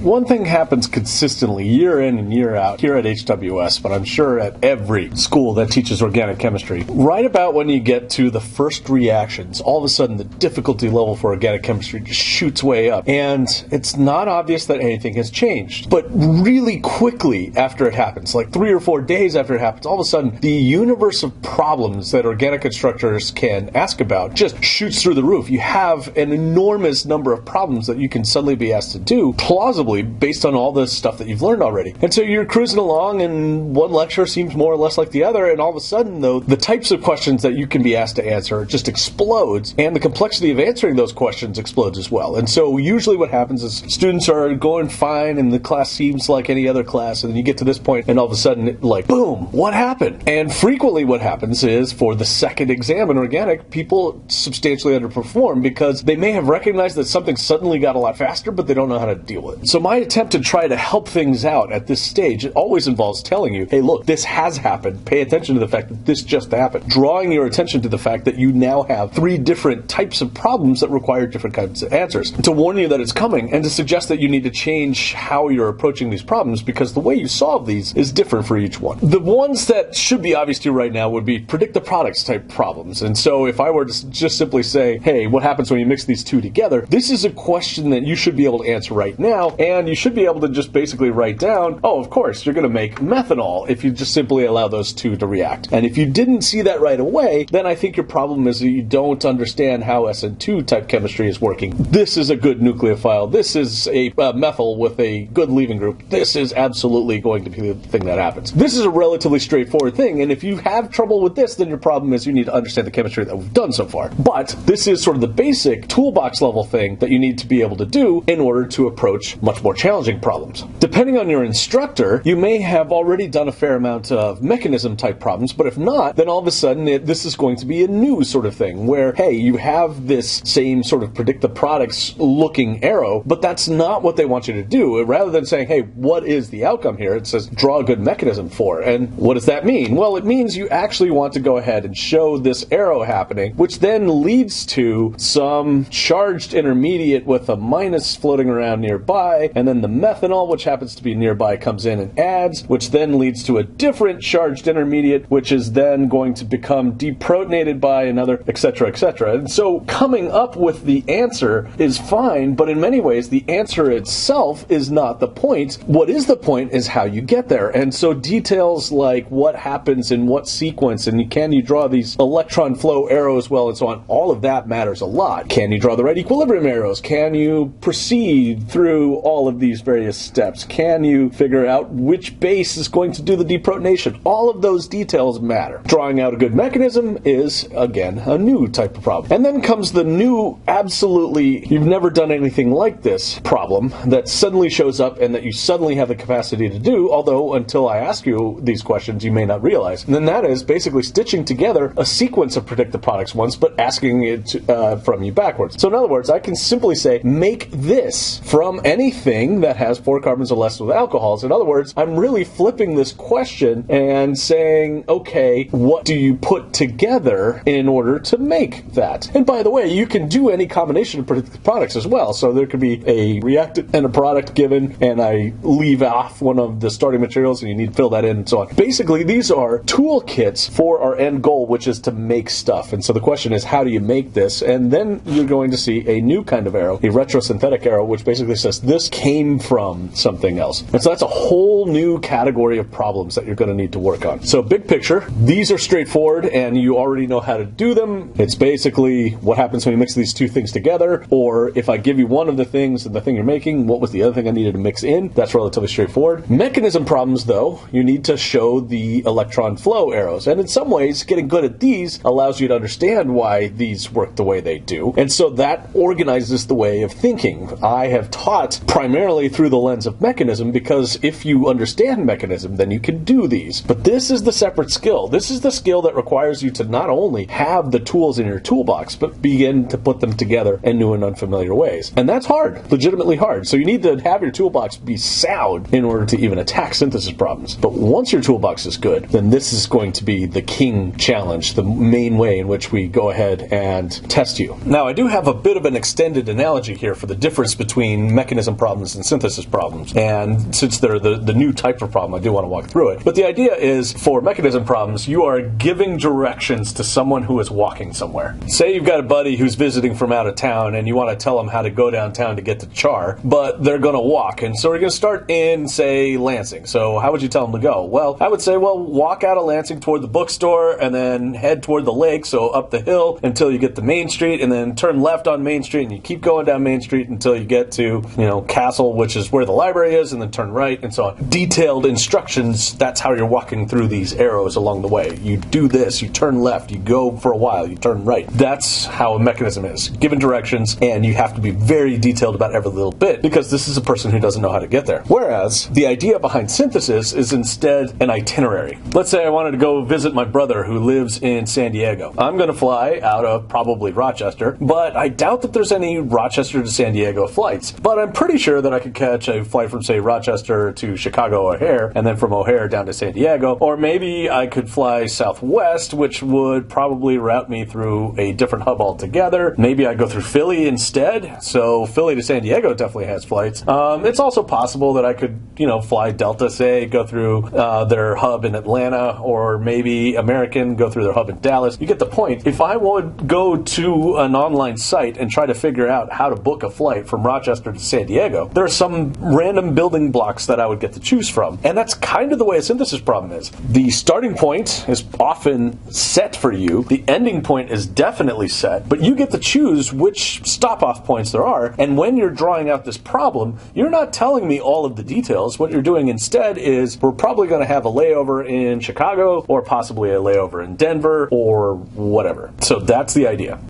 One thing happens consistently year in and year out here at HWS, but I'm sure at every school that teaches organic chemistry. Right about when you get to the first reactions, all of a sudden the difficulty level for organic chemistry just shoots way up. And it's not obvious that anything has changed. But really quickly after it happens, like 3 or 4 days after it happens, all of a sudden the universe of problems that organic instructors can ask about just shoots through the roof. You have an enormous number of problems that you can suddenly be asked to do, plausibly based on all the stuff that you've learned already. And so you're cruising along and one lecture seems more or less like the other, and all of a sudden, though, the types of questions that you can be asked to answer just explodes, and the complexity of answering those questions explodes as well. And so usually what happens is students are going fine and the class seems like any other class, and then you get to this point and all of a sudden, like, boom, what happened? And frequently what happens is for the second exam in organic, people substantially underperform because they may have recognized that something suddenly got a lot faster, but they don't know how to deal with it. So my attempt to try to help things out at this stage, it always involves telling you, hey, look, this has happened. Pay attention to the fact that this just happened. Drawing your attention to the fact that you now have 3 different types of problems that require different kinds of answers. To warn you that it's coming and to suggest that you need to change how you're approaching these problems because the way you solve these is different for each one. The ones that should be obvious to you right now would be predict the products type problems. And so if I were to just simply say, hey, what happens when you mix these two together? This is a question that you should be able to answer right now, and you should be able to just basically write down, oh, of course, you're going to make methanol if you just simply allow those two to react. And if you didn't see that right away, then I think your problem is that you don't understand how SN2 type chemistry is working. This is a good nucleophile. This is a methyl with a good leaving group. This is absolutely going to be the thing that happens. This is a relatively straightforward thing, and if you have trouble with this, then your problem is you need to understand the chemistry that we've done so far. But this is sort of the basic toolbox level thing that you need to be able to do in order to approach much more challenging problems. Depending on your instructor, you may have already done a fair amount of mechanism type problems, but if not, then all of a sudden this is going to be a new sort of thing where, hey, you have this same sort of predict the products looking arrow, but that's not what they want you to do. Rather than saying, hey, what is the outcome here? It says draw a good mechanism for. And what does that mean? Well, it means you actually want to go ahead and show this arrow happening, which then leads to some charged intermediate with a minus floating around nearby, and then the methanol, which happens to be nearby, comes in and adds, which then leads to a different charged intermediate, which is then going to become deprotonated by another, etc., etc. And so coming up with the answer is fine, but in many ways the answer itself is not the point. What is the point is how you get there. And so details like what happens in what sequence, and can you draw these electron flow arrows well, and so on, all of that matters a lot. Can you draw the right equilibrium arrows? Can you proceed through all of these various steps? Can you figure out which base is going to do the deprotonation? All of those details matter. Drawing out a good mechanism is, again, a new type of problem. And then comes the new, absolutely, you've never done anything like this problem that suddenly shows up and that you suddenly have the capacity to do, although until I ask you these questions, you may not realize. And then that is basically stitching together a sequence of predict the products once, but asking it from you backwards. So in other words, I can simply say, make this from anything that has 4 carbons or less with alcohols. In other words, I'm really flipping this question and saying, okay, what do you put together in order to make that? And by the way, you can do any combination of products as well. So there could be a reactant and a product given, and I leave off one of the starting materials and you need to fill that in and so on. Basically, these are toolkits for our end goal, which is to make stuff. And so the question is, how do you make this? And then you're going to see a new kind of arrow, a retrosynthetic arrow, which basically says this came from something else. And so that's a whole new category of problems that you're going to need to work on. So big picture, these are straightforward and you already know how to do them. It's basically what happens when you mix these two things together, or if I give you one of the things and the thing you're making, what was the other thing I needed to mix in? That's relatively straightforward. Mechanism problems, though, you need to show the electron flow arrows. And in some ways, getting good at these allows you to understand why these work the way they do. And so that organizes the way of thinking. I have taught primarily through the lens of mechanism because if you understand mechanism, then you can do these. But this is the separate skill. This is the skill that requires you to not only have the tools in your toolbox, but begin to put them together in new and unfamiliar ways. And that's hard, legitimately hard. So you need to have your toolbox be sound in order to even attack synthesis problems. But once your toolbox is good, then this is going to be the king challenge, the main way in which we go ahead and test you. Now, I do have a bit of an extended analogy here for the difference between mechanism problems problems and synthesis problems. And since they're the new type of problem, I do want to walk through it. But the idea is, for mechanism problems, you are giving directions to someone who is walking somewhere. Say you've got a buddy who's visiting from out of town and you want to tell them how to go downtown to get to Char, but they're going to walk. And so we're going to start in, say, Lansing. So how would you tell them to go? Well, I would say, well, walk out of Lansing toward the bookstore and then head toward the lake, so up the hill until you get to Main Street, and then turn left on Main Street, and you keep going down Main Street until you get to, Castle, which is where the library is, and then turn right, and so on. Detailed instructions, that's how you're walking through these arrows along the way. You do this, you turn left, you go for a while, you turn right. That's how a mechanism is. Given directions, and you have to be very detailed about every little bit, because this is a person who doesn't know how to get there. Whereas, the idea behind synthesis is instead an itinerary. Let's say I wanted to go visit my brother who lives in San Diego. I'm going to fly out of probably Rochester, but I doubt that there's any Rochester to San Diego flights. But I'm pretty sure that I could catch a flight from, say, Rochester to Chicago O'Hare, and then from O'Hare down to San Diego. Or maybe I could fly Southwest, which would probably route me through a different hub altogether. Maybe I'd go through Philly instead. So Philly to San Diego definitely has flights. It's also possible that I could, fly Delta, say, go through their hub in Atlanta, or maybe American, go through their hub in Dallas. You get the point. If I would go to an online site and try to figure out how to book a flight from Rochester to San Diego, there are some random building blocks that I would get to choose from. And that's kind of the way a synthesis problem is. The starting point is often set for you. The ending point is definitely set, but you get to choose which stop-off points there are. And when you're drawing out this problem, you're not telling me all of the details. What you're doing instead is, we're probably going to have a layover in Chicago, or possibly a layover in Denver, or whatever. So that's the idea.